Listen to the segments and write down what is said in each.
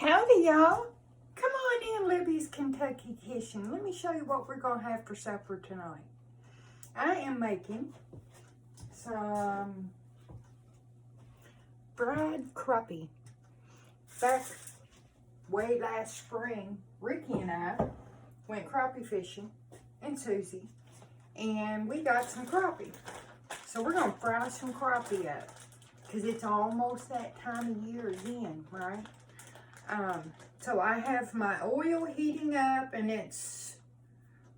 Howdy, y'all. Come on in, Libby's Kentucky Kitchen. Let me show you what we're going to have for supper tonight. I am making some fried crappie. Back way last spring, Ricky and I went crappie fishing, and Susie, and we got some crappie. So we're going to fry some crappie up, because it's almost that time of year again, right? So I have my oil heating up, and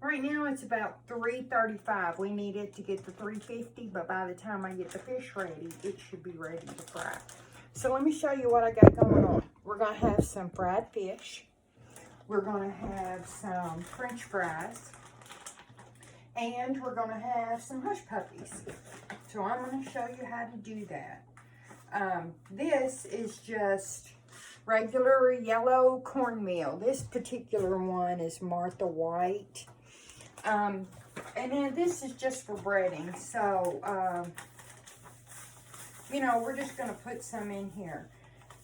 right now it's about 335. We need it to get to 350, but by the time I get the fish ready, it should be ready to fry. So let me show you what I got going on. We're going to have some fried fish. We're going to have some French fries. And we're going to have some hush puppies. So I'm going to show you how to do that. This is just regular yellow cornmeal. This particular one is Martha White. And then this is just for breading. So, you know, we're just going to put some in here.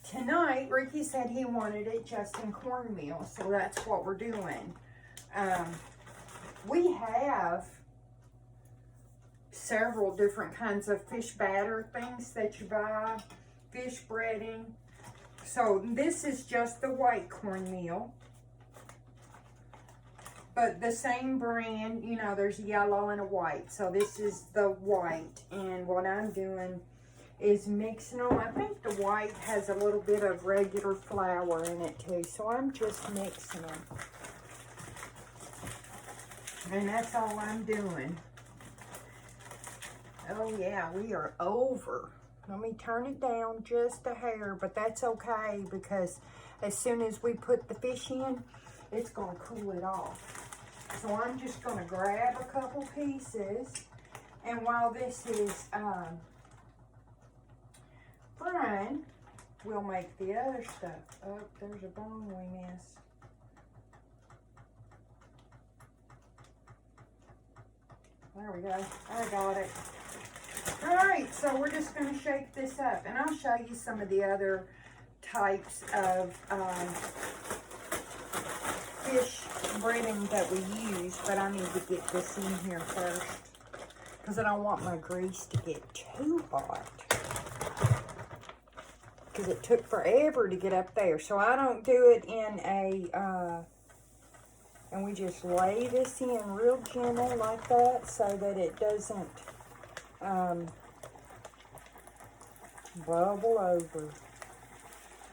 Tonight, Ricky said he wanted it just in cornmeal. So that's what we're doing. We have several different kinds of fish batter things that you buy. Fish breading. So this is just the white cornmeal, but the same brand, you know, there's yellow and a white. So this is the white, and what I'm doing is mixing them. I think the white has a little bit of regular flour in it too, so I'm just mixing them. And that's all I'm doing. Oh yeah, we are over. Let me turn it down just a hair, but that's okay, because as soon as we put the fish in, it's going to cool it off. So I'm just going to grab a couple pieces, and while this is frying, we'll make the other stuff. Oh, there's a bone we missed. There we go. I got it. Alright, so we're just going to shake this up, and I'll show you some of the other types of fish breading that we use, but I need to get this in here first, because I don't want my grease to get too hot, because it took forever to get up there. So I don't do it in a, and we just lay this in real gentle like that, so that it doesn't bubble over.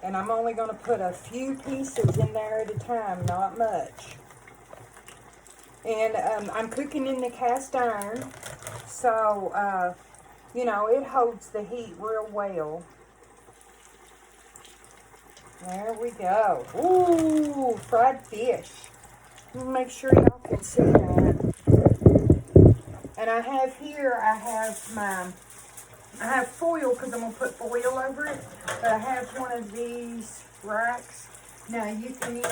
And I'm only going to put a few pieces in there at a time, not much. And I'm cooking in the cast iron, so you know, it holds the heat real well. There we go. Ooh, fried fish. Make sure y'all can see that. And I have here, I have foil, because I'm going to put foil over it. But I have one of these racks. Now, you can use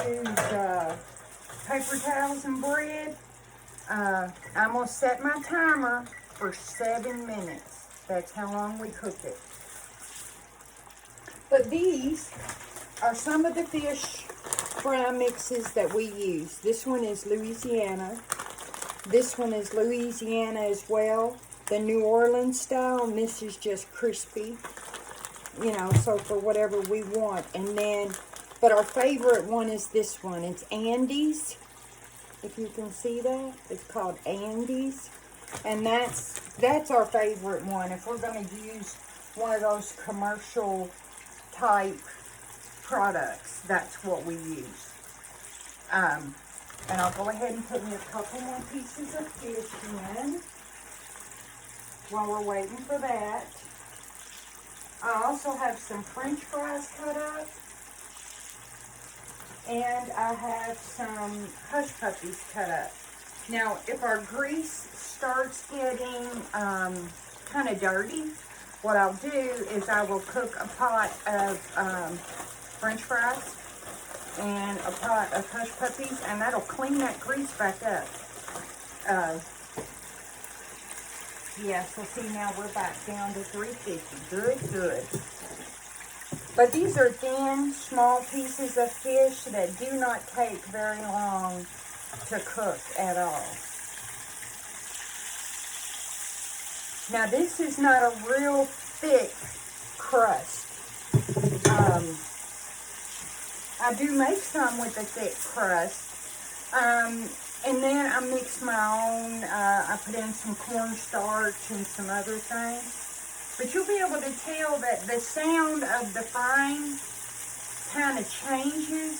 paper towels and bread. I'm going to set my timer for 7 minutes. That's how long we cook it. But these are some of the fish fry mixes that we use. This one is Louisiana. This one is Louisiana as well, the New Orleans style, and this is just crispy, you know, so for whatever we want. And then, but our favorite one is this one. It's Andes, if you can see that. It's called Andes, and that's our favorite one. If we're going to use one of those commercial type products, that's what we use. And I'll go ahead and put me a couple more pieces of fish in while we're waiting for that. I also have some French fries cut up. And I have some hush puppies cut up. Now, if our grease starts getting kind of dirty, what I'll do is I will cook a pot of French fries and a pot of hush puppies, and that'll clean that grease back up. Yeah, so see, now we're back down to 350. Good, good. But these are thin, small pieces of fish that do not take very long to cook at all. Now, this is not a real thick crust. I do make some with a thick crust. And then I mix my own. I put in some cornstarch and some other things. But you'll be able to tell that the sound of the frying kind of changes.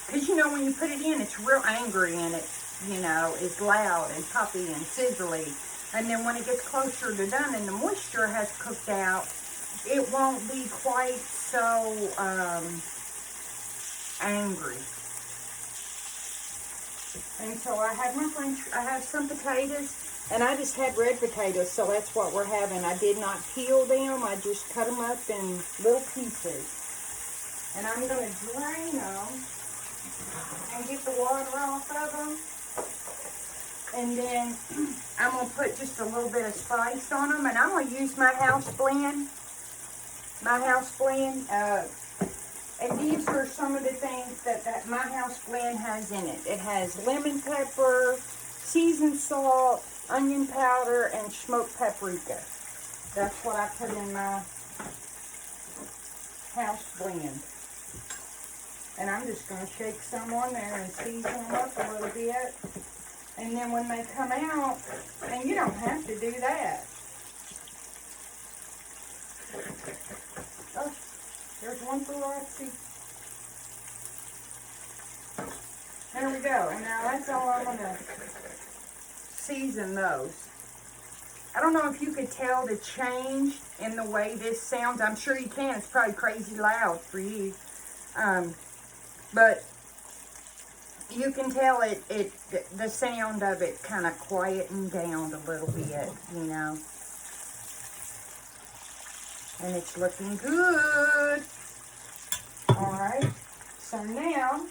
Because, you know, when you put it in, it's real angry and it, you know, is loud and puffy and sizzly. And then when it gets closer to done and the moisture has cooked out, it won't be quite so angry. And so I have some potatoes, and I just had red potatoes, so that's what we're having. I did not peel them, I just cut them up in little pieces. And I'm going to drain them and get the water off of them. And then I'm going to put just a little bit of spice on them. And I'm going to use my house blend. And these are some of the things that my house blend has in it. It has lemon pepper, seasoned salt, onion powder, and smoked paprika. That's what I put in my house blend. And I'm just going to shake some on there and season them up a little bit. And then when they come out, and you don't have to do that. Oh, there's one for Roxy. There we go. And now that's all I'm going to season those. I don't know if you could tell the change in the way this sounds. I'm sure you can. It's probably crazy loud for you. But you can tell the sound of it kind of quieting down a little bit, you know. And it's looking good. Alright. So now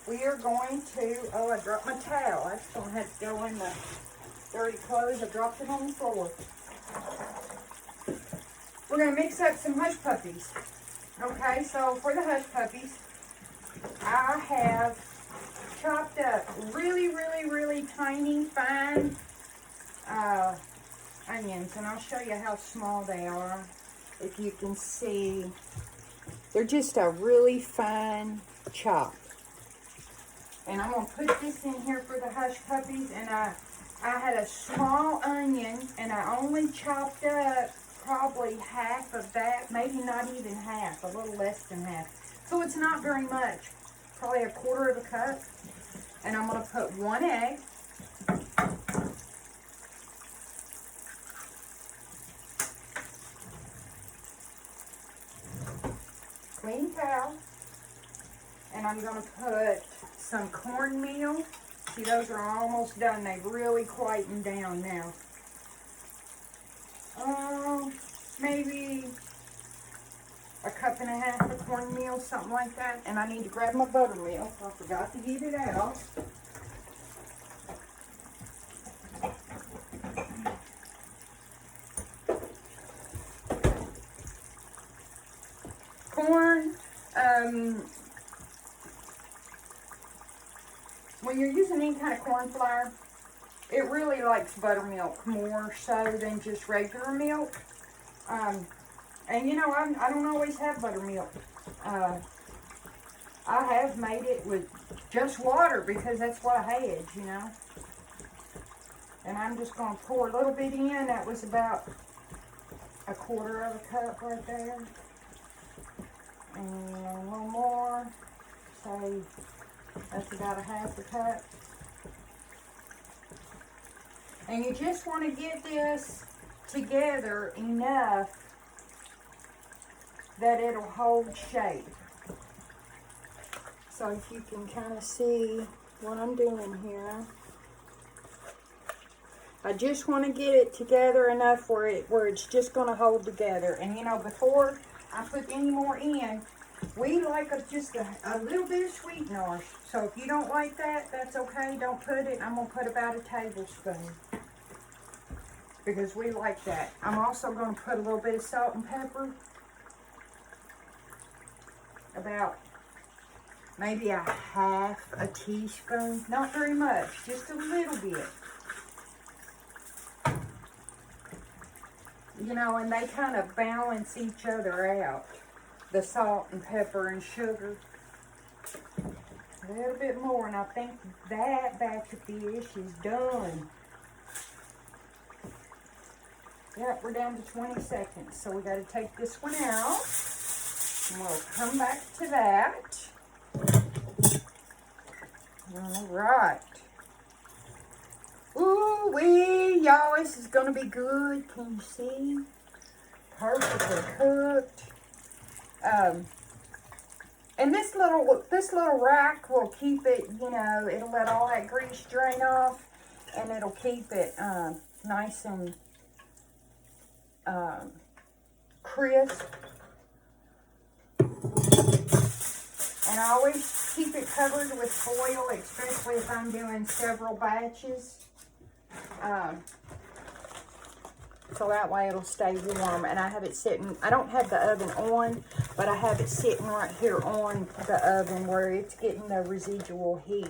we are going to, oh, I dropped my towel. That's going to have to go in the dirty clothes. I dropped it on the floor. We're going to mix up some hush puppies. Okay, so for the hush puppies, I have chopped up really tiny, fine onions. And I'll show you how small they are. If you can see, they're just a really fine chop. And I'm going to put this in here for the hush puppies. And I had a small onion, and I only chopped up probably half of that, maybe not even half, a little less than half. So it's not very much, probably a quarter of a cup. And I'm going to put 1 egg. Clean towel. And I'm going to put some cornmeal. See, those are almost done. They've really quietened down now. Maybe a cup and a half of cornmeal, something like that. And I need to grab my buttermilk. I forgot to get it out. Corn, when you're using any kind of corn flour, it really likes buttermilk more so than just regular milk. And you know, I don't always have buttermilk. I have made it with just water because that's what I had, you know. And I'm just going to pour a little bit in. That was about a quarter of a cup right there. And a little more. Say that's about a half a cup. And you just want to get this together enough that it'll hold shape. So if you can kind of see what I'm doing here. I just want to get it together enough where it's just going to hold together. And you know, before I put any more in, we like just a little bit of sweetener. So if you don't like that, that's okay. Don't put it. I'm going to put about a tablespoon. Because we like that. I'm also going to put a little bit of salt and pepper. about maybe a half a teaspoon. Not very much, just a little bit. You know, and they kind of balance each other out. The salt and pepper and sugar. A little bit more, and I think that batch of fish is done. Yep, we're down to 20 seconds, so we got to take this one out. And we'll come back to that. All right. Ooh-wee, y'all, this is going to be good. Can you see? Perfectly cooked. And this little rack will keep it, you know, it'll let all that grease drain off, and it'll keep it nice and crisp. And I always keep it covered with foil, especially if I'm doing several batches. So that way it'll stay warm. And I have it sitting, I don't have the oven on, but I have it sitting right here on the oven where it's getting the residual heat.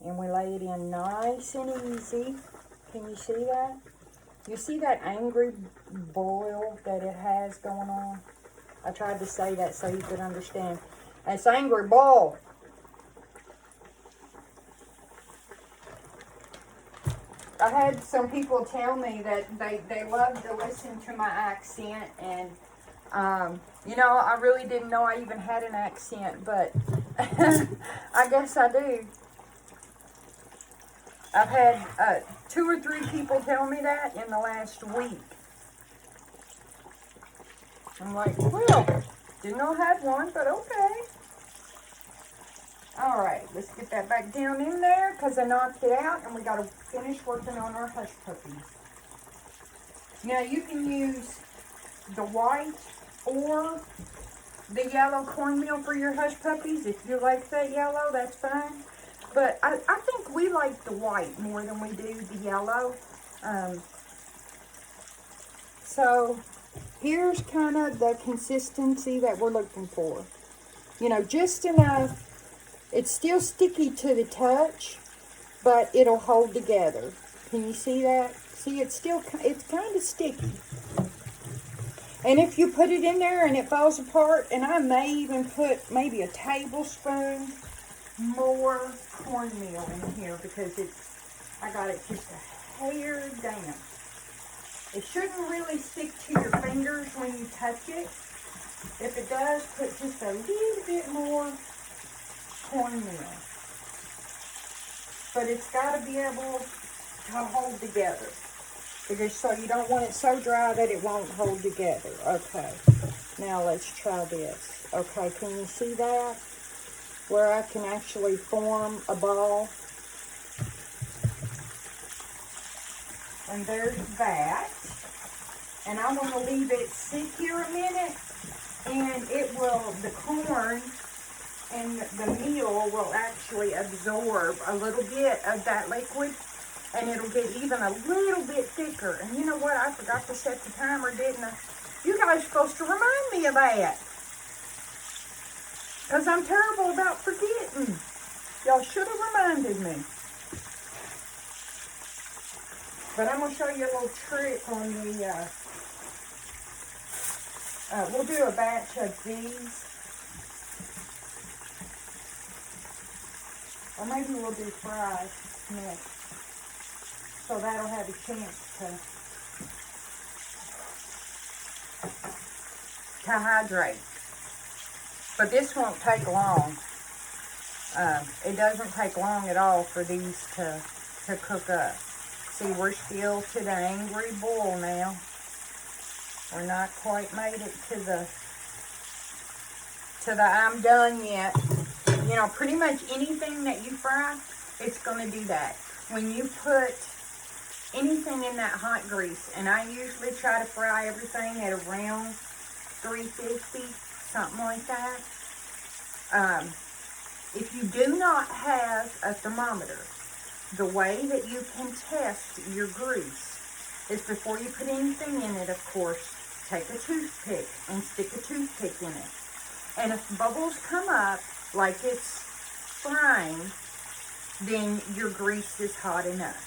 And we lay it in nice and easy. Can you see that? You see that angry boil that it has going on? I tried to say that so you could understand. It's angry boil. I had some people tell me that they love to listen to my accent, and you know, I really didn't know I even had an accent, but I guess I do. I've had 2 or 3 people tell me that in the last week. I'm like, well, didn't know I had one, but okay. All right, let's get that back down in there because I knocked it out, and we got to finish working on our hush puppies. Now, you can use the white or the yellow cornmeal for your hush puppies. If you like that yellow, that's fine. But I think we like the white more than we do the yellow. So here's kind of the consistency that we're looking for. You know, just enough. It's still sticky to the touch, but it'll hold together. Can you see that? See, it's kind of sticky. And if you put it in there and it falls apart, and I may even put maybe a tablespoon more cornmeal in here because I got it just a hair down. It shouldn't really stick to your fingers when you touch it. If it does, put just a little bit more cornmeal. But it's got to be able to hold together. Because so you don't want it so dry that it won't hold together. Okay. Now let's try this. Okay, can you see that? Where I can actually form a ball. And there's that. And I'm going to leave it sit here a minute. And it will, the corn and the meal will actually absorb a little bit of that liquid. And it'll get even a little bit thicker. And you know what? I forgot to set the timer, didn't I? You guys are supposed to remind me of that. Because I'm terrible about forgetting. Y'all should have reminded me. But I'm going to show you a little trick on the, we'll do a batch of these. Or maybe we'll do fries next. So that'll have a chance to hydrate. But this won't take long. It doesn't take long at all for these to cook up. See, we're still to the angry boil now. We're not quite made it to the I'm done yet. You know, pretty much anything that you fry, it's going to do that. When you put anything in that hot grease, and I usually try to fry everything at around 350, something like that. If you do not have a thermometer, the way that you can test your grease is before you put anything in it, of course, take a toothpick and stick a toothpick in it. And if bubbles come up like it's frying, then your grease is hot enough.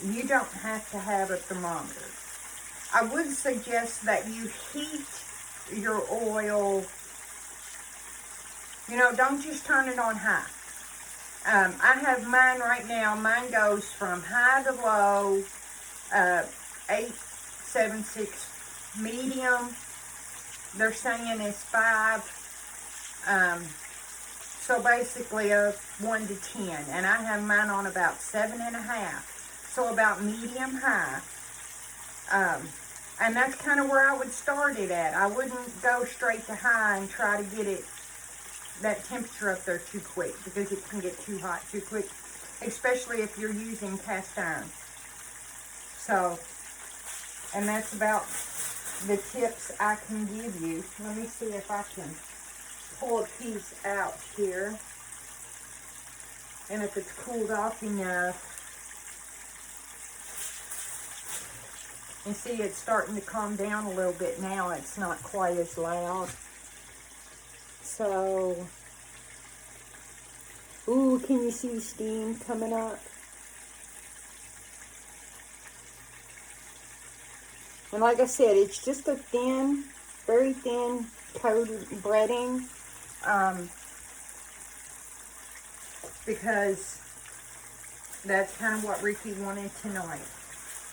You don't have to have a thermometer. I would suggest that you heat your oil, you know, don't just turn it on high. I have mine right now. Mine goes from high to low, 876 medium. They're saying it's 5. So basically a 1 to 10. And I have mine on about 7.5. So about medium high. And that's kind of where I would start it at. I wouldn't go straight to high and try to get it that temperature up there too quick, because it can get too hot too quick, especially if you're using cast iron. So, and that's about the tips I can give you. Let me see if I can pull a piece out here, and if it's cooled off enough. And see, it's starting to calm down a little bit now. It's not quite as loud. So, ooh, can you see steam coming up? And like I said, it's just a thin, very thin coated breading. Because that's kind of what Ricky wanted tonight.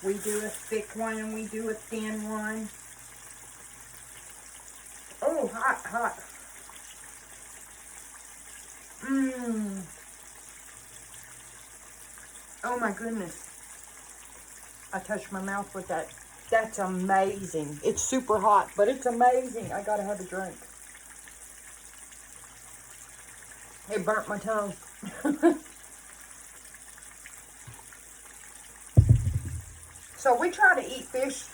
We do a thick one and we do a thin one. Oh, hot, hot. Oh my goodness. I touched my mouth with that. That's amazing. It's super hot, but it's amazing. I gotta have a drink. It burnt my tongue. So we try to eat fish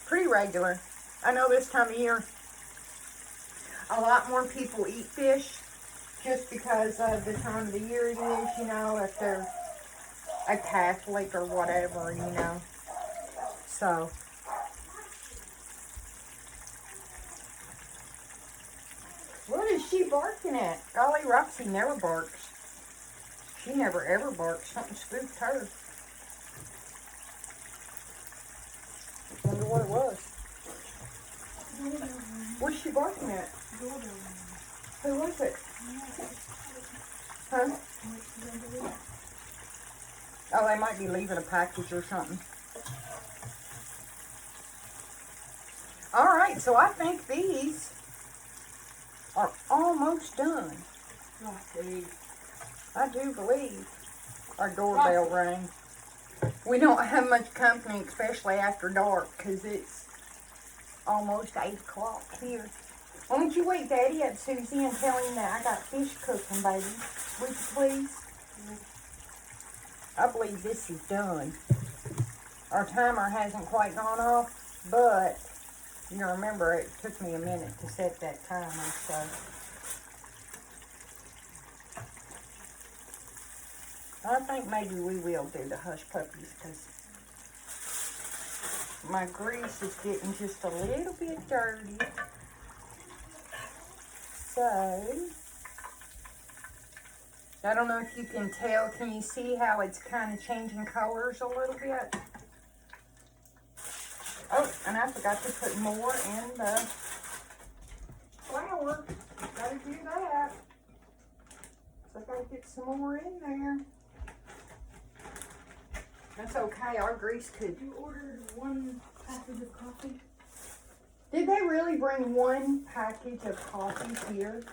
pretty regular. I know this time of year, a lot more people eat fish just because of the time of the year it is, you know, if they're a Catholic or whatever, you know. So, what is she barking at? Golly, Roxy never barks. She never ever barks. Something spooked her. Wonder what it was. What's she barking at? Who was it? Huh? Oh, they might be leaving a package or something. Alright, so I think these are almost done. I do believe our doorbell rang. We don't have much company, especially after dark, because it's almost 8 o'clock here. Why don't you wake Daddy up, Susie, and tell him that I got fish cooking, baby. Would you please? I believe this is done. Our timer hasn't quite gone off, but you remember it took me a minute to set that timer, so. I think maybe we will do the hush puppies, because my grease is getting just a little bit dirty. So, I don't know if you can tell. Can you see how it's kind of changing colors a little bit? Oh, and I forgot to put more in the flour. Gotta do that. So I gotta get some more in there. That's okay, our grease could. You ordered 1 package of coffee? Did they really bring 1 package of coffee here?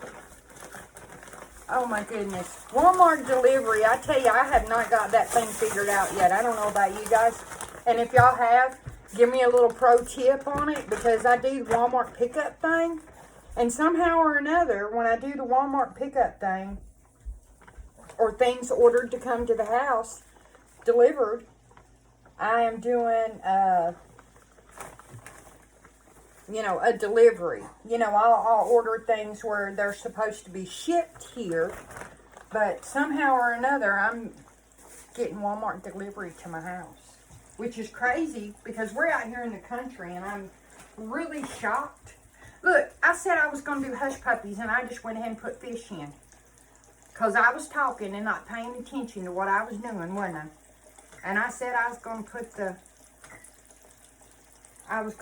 Oh my goodness. Walmart delivery, I tell you, I have not got that thing figured out yet. I don't know about you guys. And if y'all have, give me a little pro tip on it, because I do the Walmart pickup thing. And somehow or another, when I do the Walmart pickup thing, or things ordered to come to the house, delivered, I am doing, you know, a delivery. You know, I'll order things where they're supposed to be shipped here, but somehow or another, I'm getting Walmart delivery to my house, which is crazy because we're out here in the country, and I'm really shocked. Look, I said I was going to do hush puppies, and I just went ahead and put fish in. Because I was talking and not paying attention to what I was doing, wasn't I? And I said I was going to put the hush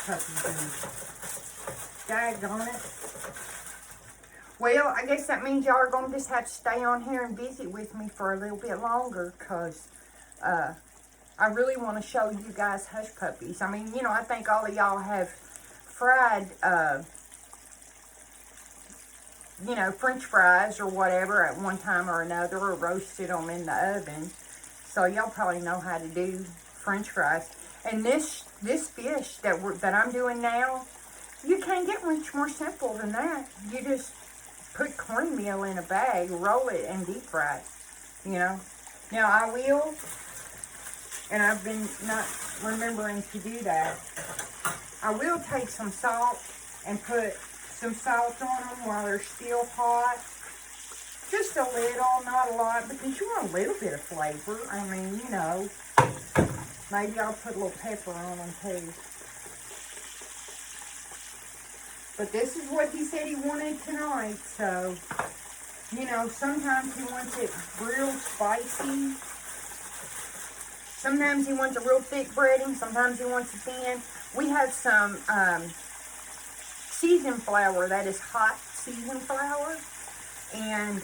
puppies in. Daggone it. Well, I guess that means y'all are going to just have to stay on here and visit with me for a little bit longer, because I really want to show you guys hush puppies. I mean, you know, I think all of y'all have fried, you know, French fries or whatever at one time or another, or roasted them in the oven. So y'all probably know how to do French fries. And this fish that I'm doing now, you can't get much more simple than that. You just put cornmeal in a bag, roll it, and deep fry it, you know. Now, I will, and I've been not remembering to do that, I will take some salt and put some salt on them while they're still hot. Just a little, not a lot, because you want a little bit of flavor. I mean, you know, maybe I'll put a little pepper on them too. But this is what he said he wanted tonight, so, you know, sometimes he wants it real spicy. Sometimes he wants a real thick breading. Sometimes he wants it thin. We have some seasoned flour, that is hot seasoned flour. And,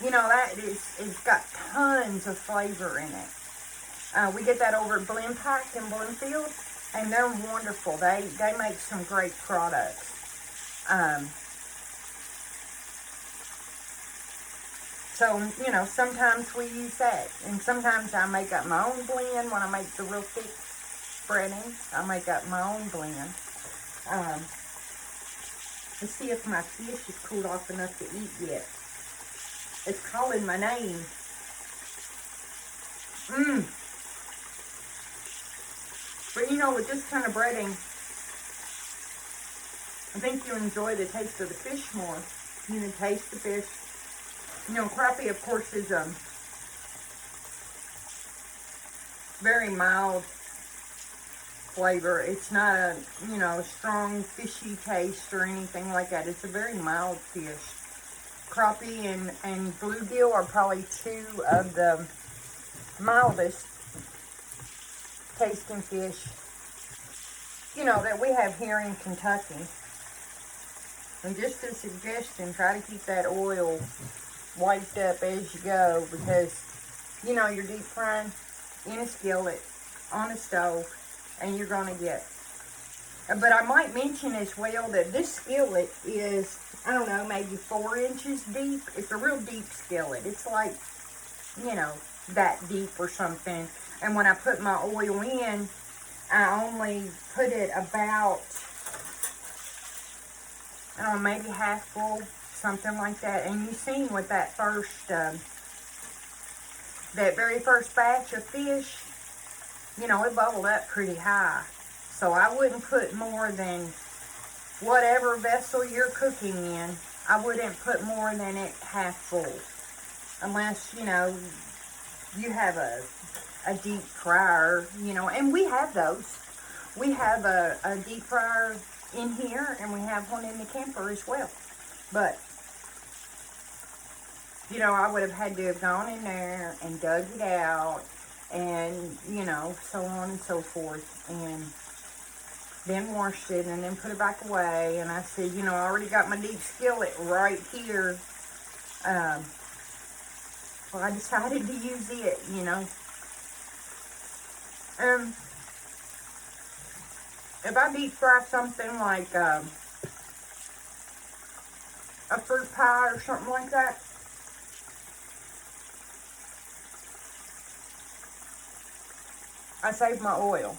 you know, it's got tons of flavor in it. We get that over at Blend Pack in Bloomfield, and they're wonderful. They make some great products. So, you know, sometimes we use that. And sometimes I make up my own blend when I make the real thick breading. I make up my own blend. Let's see if my fish is cooled off enough to eat yet. It's calling my name. But you know, with this kind of breading, I think you enjoy the taste of the fish more. You can taste the fish. You know, crappie, of course, is very mild flavor. It's not a, you know, strong fishy taste or anything like that. It's a very mild fish. Crappie and bluegill are probably two of the mildest tasting fish, you know, that we have here in Kentucky. And just a suggestion, try to keep that oil wiped up as you go, because, you know, you're deep frying in a skillet on a stove, and you're going to get. But I might mention as well that this skillet is, I don't know, maybe 4 inches deep. It's a real deep skillet. It's like, you know, that deep or something. And when I put my oil in, I only put it about, I don't know, maybe half full, something like that. And you seen with that first, that very first batch of fish, you know, it bubbled up pretty high. So I wouldn't put more than whatever vessel you're cooking in. I wouldn't put more than it half full. Unless, you know, you have a deep fryer, you know, and we have those. We have a deep fryer in here, and we have one in the camper as well. But, you know, I would have had to have gone in there and dug it out, and, you know, so on and so forth, and then washed it, and then put it back away. And I said, you know, I already got my deep skillet right here. Well, I decided to use it, you know. If I deep fry something like a fruit pie or something like that, I save my oil.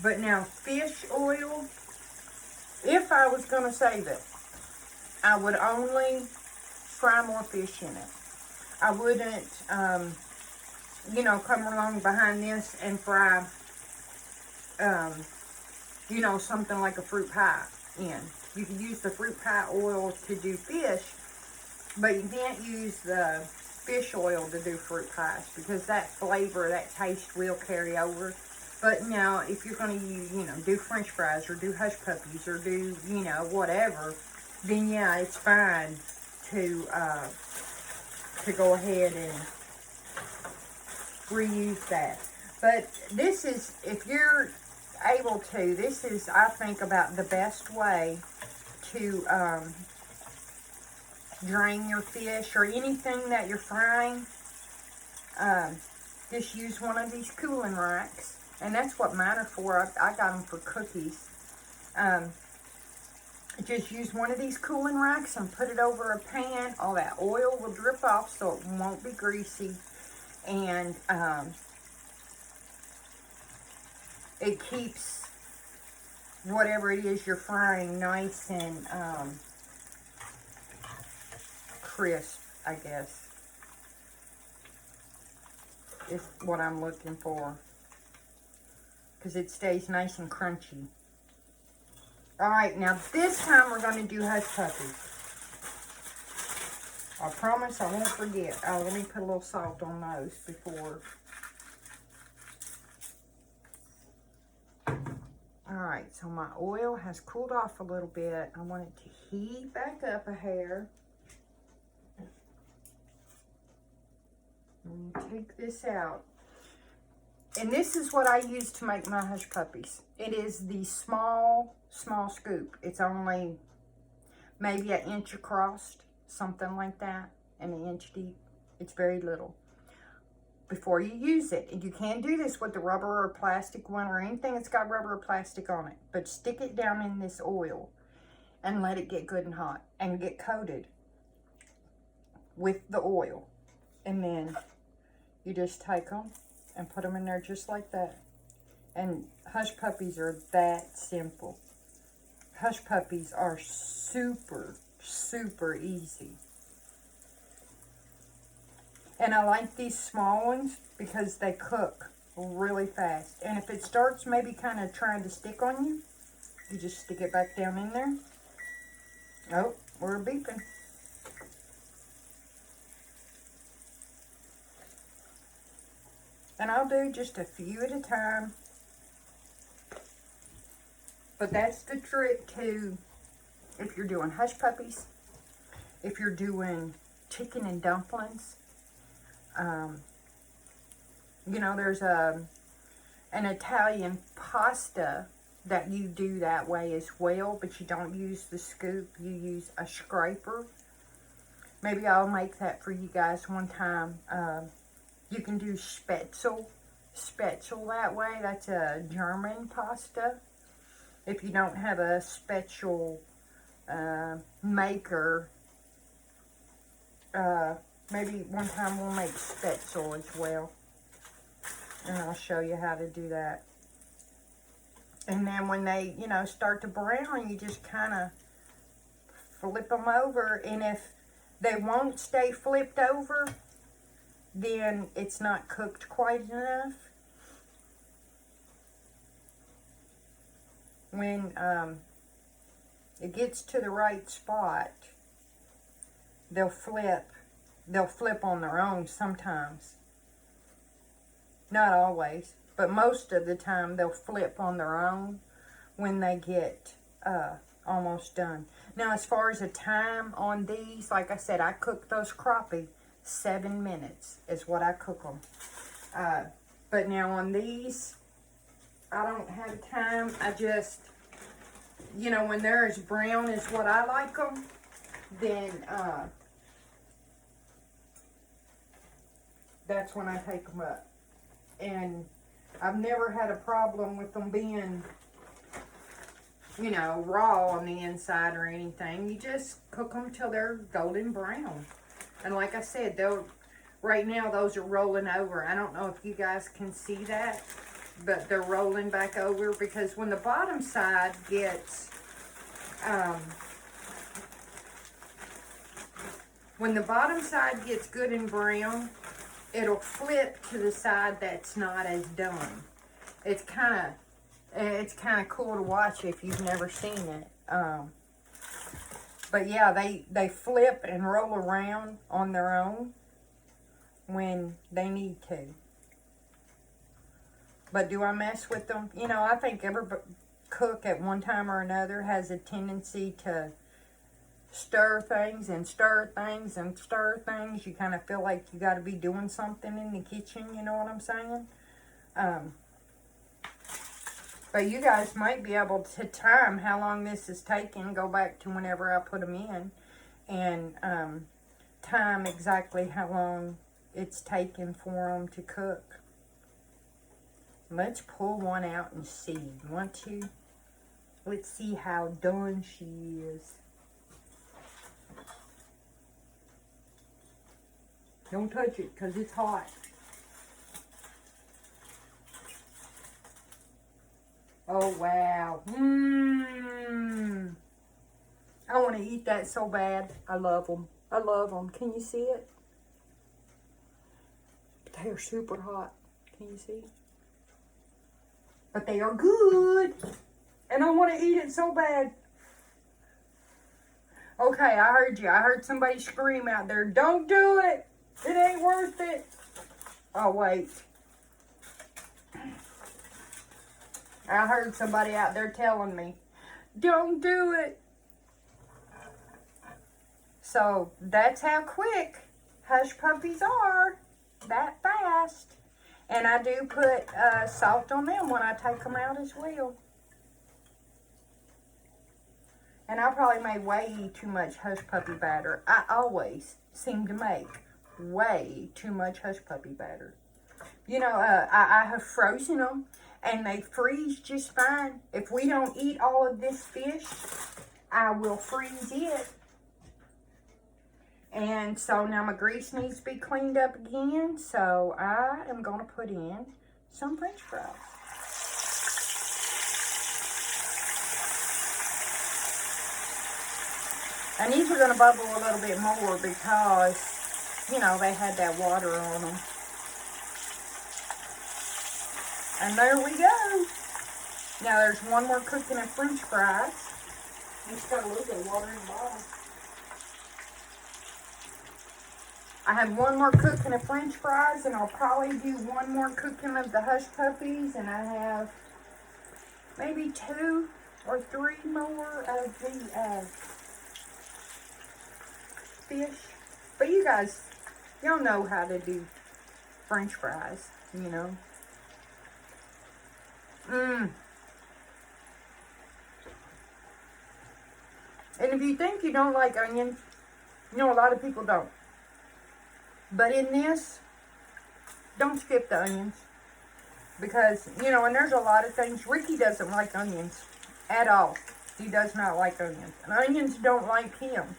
But now fish oil, if I was going to save it, I would only fry more fish in it. I wouldn't, you know, come along behind this and fry, you know, something like a fruit pie in. You can use the fruit pie oil to do fish, but you can't use the fish oil to do fruit pies because that flavor, that taste will carry over. But now, if you're going to use, do French fries or do hush puppies or do, whatever, then yeah, it's fine to go ahead and reuse that. But this is, if you're able to, this is, I think, about the best way to drain your fish or anything that you're frying. Just use one of these cooling racks. And that's what mine are for. I got them for cookies. Just use one of these cooling racks and put it over a pan. All that oil will drip off so it won't be greasy. And it keeps whatever it is you're frying nice and crisp, I guess, is what I'm looking for. Because it stays nice and crunchy. Alright, now this time we're going to do hush puppies. I promise I won't forget. Oh, let me put a little salt on those before. Alright, so my oil has cooled off a little bit. I want it to heat back up a hair. And take this out. And this is what I use to make my hush puppies. It is the small scoop. It's only maybe an inch across, something like that, and an inch deep. It's very little. Before you use it, and you can do this with the rubber or plastic one or anything that's got rubber or plastic on it, but stick it down in this oil and let it get good and hot and get coated with the oil. And then you just take them and put them in there just like that. And hush puppies are that simple. Hush puppies are super, super easy. And I like these small ones because they cook really fast. And if it starts maybe kind of trying to stick on you, you just stick it back down in there. Oh, we're beeping. And I'll do just a few at a time. But that's the trick to, if you're doing hush puppies, if you're doing chicken and dumplings. There's an Italian pasta that you do that way as well, but you don't use the scoop, you use a scraper. Maybe I'll make that for you guys one time. You can do Spätzle that way. That's a German pasta. If you don't have a Spätzle maker, maybe one time we'll make Spätzle as well. And I'll show you how to do that. And then when they, start to brown, you just kind of flip them over. And if they won't stay flipped over, then it's not cooked quite enough. When it gets to the right spot, they'll flip on their own sometimes. Not always, but most of the time they'll flip on their own when they get almost done. Now, as far as the time on these, like I said, I cook those crappie 7 minutes is what I cook them. But now on these, I don't have time. I just, when they're as brown as what I like them, then that's when I take them up. And I've never had a problem with them being, raw on the inside or anything. You just cook them till they're golden brown. And like I said, right now those are rolling over. I don't know if you guys can see that, but they're rolling back over because when the bottom side gets, good and brown, it'll flip to the side that's not as done. It's kind of cool to watch if you've never seen it. But yeah, they flip and roll around on their own. when they need to. But do I mess with them? You know, I think every cook at one time or another has a tendency to stir things and stir things and stir things. You kind of feel like you got to be doing something in the kitchen, you know what I'm saying? But you guys might be able to time how long this is taking. Go back to whenever I put them in and time exactly how long it's taken for them to cook. Let's pull one out and see. You want to? Let's see how done she is. Don't touch it because it's hot. Oh, wow. Mmm. I want to eat that so bad. I love them. I love them. Can you see it? They are super hot. Can you see? But they are good. And I want to eat it so bad. Okay, I heard you. I heard somebody scream out there. Don't do it. It ain't worth it. Oh, wait. I heard somebody out there telling me, don't do it. So, that's how quick hush puppies are. That fast. And I do put salt on them when I take them out as well. And I probably made way too much hush puppy batter. I always seem to make way too much hush puppy batter. You know, I have frozen them and they freeze just fine. If we don't eat all of this fish, I will freeze it. And so now my grease needs to be cleaned up again. So I am going to put in some French fries. And these are going to bubble a little bit more because, you know, they had that water on them. And there we go. Now there's one more cooking of French fries. Just got a little bit of water in the bottom. I have one more cooking of French fries, and I'll probably do one more cooking of the hush puppies, and I have maybe 2 or 3 more of the fish. But you guys, y'all know how to do French fries, you know. And if you think you don't like onions, you know, a lot of people don't. But in this, don't skip the onions. Because, you know, and there's a lot of things. Ricky doesn't like onions at all. He does not like onions. And onions don't like him.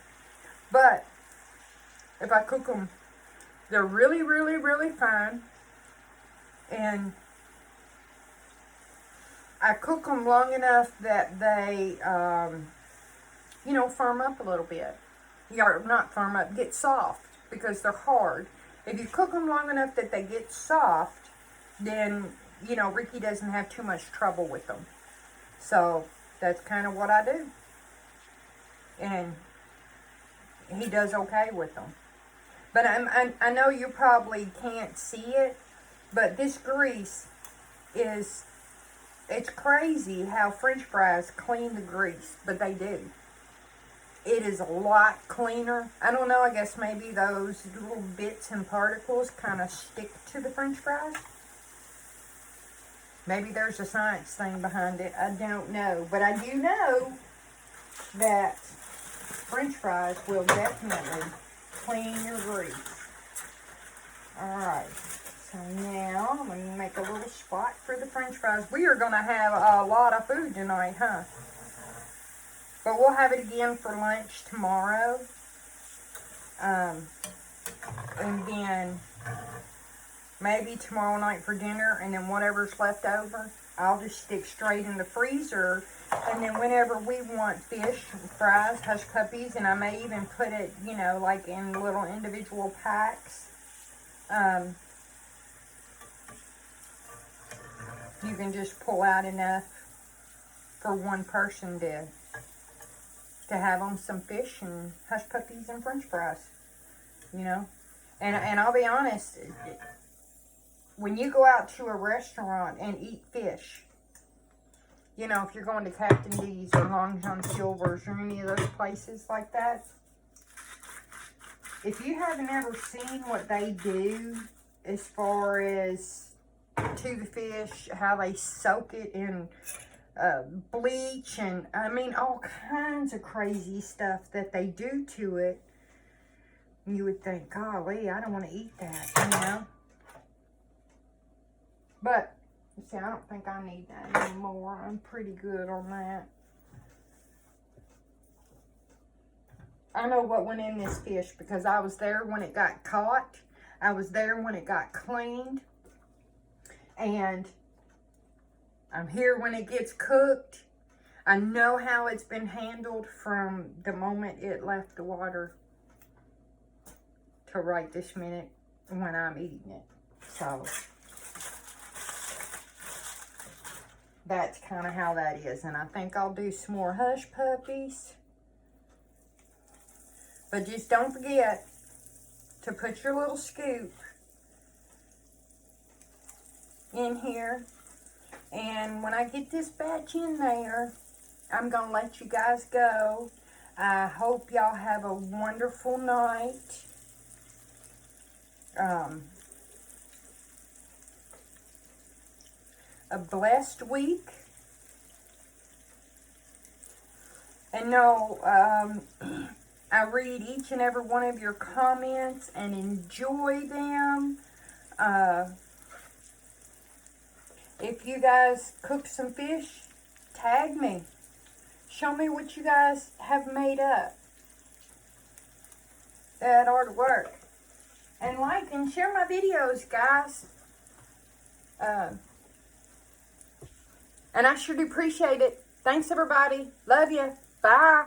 But if I cook them, they're really, really, really fine. And I cook them long enough that they, you know, firm up a little bit. Or not firm up, get soft. Because they're hard. If you cook them long enough that they get soft, then, you know, Ricky doesn't have too much trouble with them. So, that's kind of what I do. And he does okay with them. But I know you probably can't see it, but this grease is, it's crazy how French fries clean the grease, but they do. It is a lot cleaner. I don't know, I guess maybe those little bits and particles kind of stick to the French fries. Maybe there's a science thing behind it. I don't know. But I do know that French fries will definitely clean your grease. Alright. So now, I'm going to make a little spot for the French fries. We are going to have a lot of food tonight, huh? But we'll have it again for lunch tomorrow. And then maybe tomorrow night for dinner. And then whatever's left over, I'll just stick straight in the freezer. And then whenever we want fish, fries, hush puppies, and I may even put it, you know, like in little individual packs. You can just pull out enough for one person to have on some fish and hush puppies and French fries, you know. And I'll be honest, when you go out to a restaurant and eat fish, you know, if you're going to Captain D's or Long John Silver's or any of those places like that, if you haven't ever seen what they do as far as to the fish, how they soak it in bleach and, I mean, all kinds of crazy stuff that they do to it, you would think, golly, I don't want to eat that, you know? But, you see, I don't think I need that anymore. I'm pretty good on that. I know what went in this fish because I was there when it got caught. I was there when it got cleaned. And I'm here when it gets cooked. I know how it's been handled from the moment it left the water to right this minute when I'm eating it. So that's kind of how that is. And I think I'll do some more hush puppies. But just don't forget to put your little scoop in here. And when I get this batch in there, I'm going to let you guys go. I hope y'all have a wonderful night. A blessed week. And no, I read each and every one of your comments and enjoy them. If you guys cook some fish, tag me. Show me what you guys have made up. That ought to work. And like and share my videos, guys. And I sure do appreciate it. Thanks, everybody. Love you. Bye.